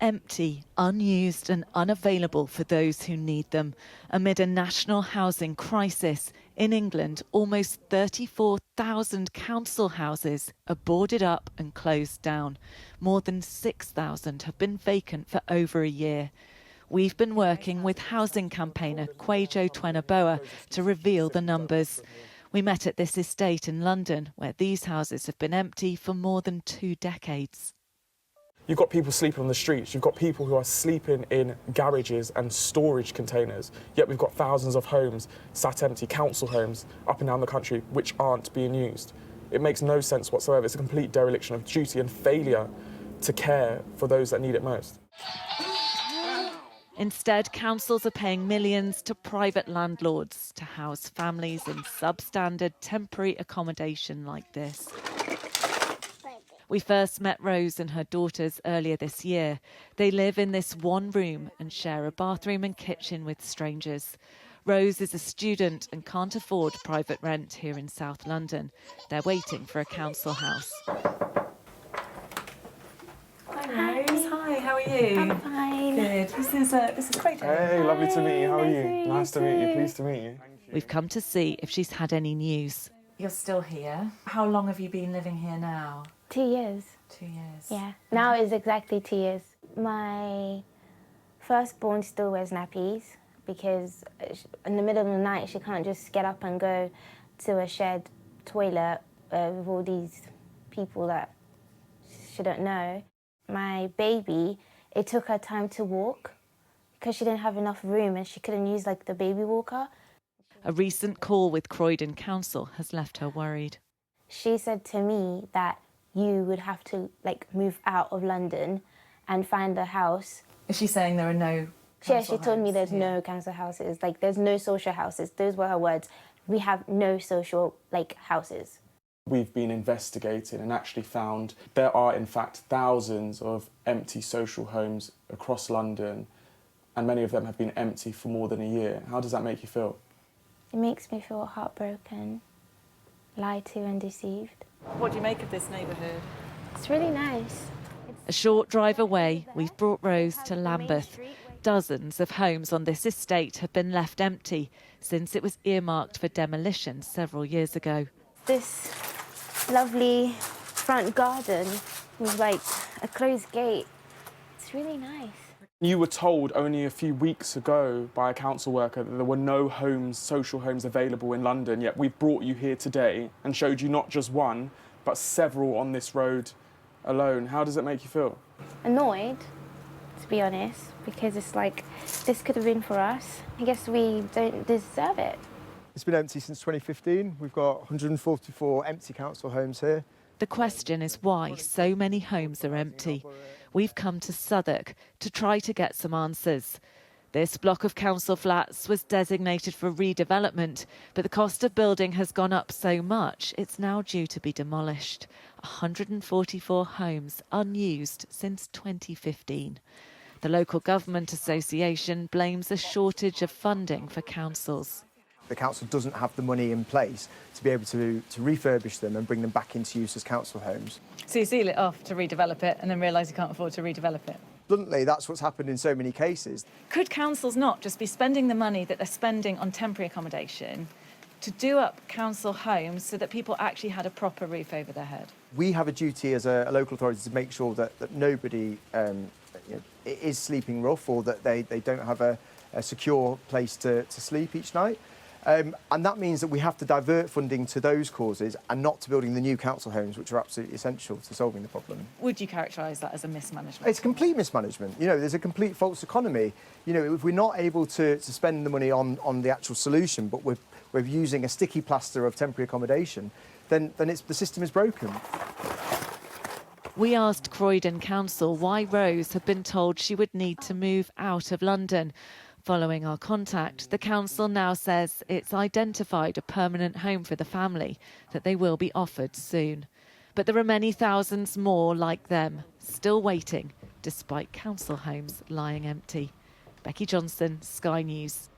empty, unused and unavailable for those who need them. Amid a national housing crisis, in England, almost 34,000 council houses are boarded up and closed down. More than 6,000 have been vacant for over a year. We've been working with housing campaigner Kwajo Tweneboa to reveal the numbers. We met at this estate in London, where these houses have been empty for more than 2 decades. You've got people sleeping on the streets, you've got people who are sleeping in garages and storage containers, yet we've got thousands of homes sat empty, council homes up and down the country, which aren't being used. It makes no sense whatsoever. It's a complete dereliction of duty and failure to care for those that need it most. Instead, councils are paying millions to private landlords to house families in substandard temporary accommodation like this. We first met Rose and her daughters earlier this year. They live in this one room and share a bathroom and kitchen with strangers. Rose is a student and can't afford private rent here in South London. They're waiting for a council house. Hi Rose, hi, how are you? I'm fine. Good. This is Kwajo. Hey, lovely to meet you. How are you? Nice Nice to meet you. Pleased to meet you. We've come to see if she's had any news. You're still here. How long have you been living here now? 2 years. 2 years. Yeah. Now it's exactly 2 years. My firstborn still wears nappies because in the middle of the night she can't just get up and go to a shared toilet with all these people that she don't know. My baby, it took her time to walk because she didn't have enough room and she couldn't use like the baby walker. A recent call with Croydon Council has left her worried. She said to me that you would have to move out of London and find a house. Is she saying there are no Yeah, she told me there's no council houses, there's no social houses. Those were her words. We have no social houses. We've been investigating and actually found there are in fact thousands of empty social homes across London, and many of them have been empty for more than a year. How does that make you feel? It makes me feel heartbroken, lied to and deceived. What do you make of this neighbourhood? It's really nice. A short drive away, we've brought Rose to Lambeth. Dozens of homes on this estate have been left empty since it was earmarked for demolition several years ago. This lovely front garden with a closed gate. It's really nice. You were told only a few weeks ago by a council worker that there were no homes, social homes available in London, yet we've brought you here today and showed you not just one, but several on this road alone. How does it make you feel? Annoyed, to be honest, because it's this could have been for us. I guess we don't deserve it. It's been empty since 2015. We've got 144 empty council homes here. The question is why so many homes are empty. We've come to Southwark to try to get some answers. This block of council flats was designated for redevelopment, but the cost of building has gone up so much it's now due to be demolished. 144 homes unused since 2015. The local government association blames a shortage of funding for councils. The council doesn't have the money in place to be able to refurbish them and bring them back into use as council homes. So you seal it off to redevelop it and then realise you can't afford to redevelop it? Bluntly, that's what's happened in so many cases. Could councils not just be spending the money that they're spending on temporary accommodation to do up council homes so that people actually had a proper roof over their head? We have a duty as a local authority to make sure that nobody is sleeping rough or that they don't have a secure place to sleep each night. And that means that we have to divert funding to those causes and not to building the new council homes, which are absolutely essential to solving the problem. Would you characterise that as a mismanagement? It's complete mismanagement. There's a complete false economy. If we're not able to spend the money on the actual solution, but we're using a sticky plaster of temporary accommodation, then the system is broken. We asked Croydon Council why Rose had been told she would need to move out of London. Following our contact, the council now says it's identified a permanent home for the family that they will be offered soon. But there are many thousands more like them still waiting, despite council homes lying empty. Becky Johnson, Sky News.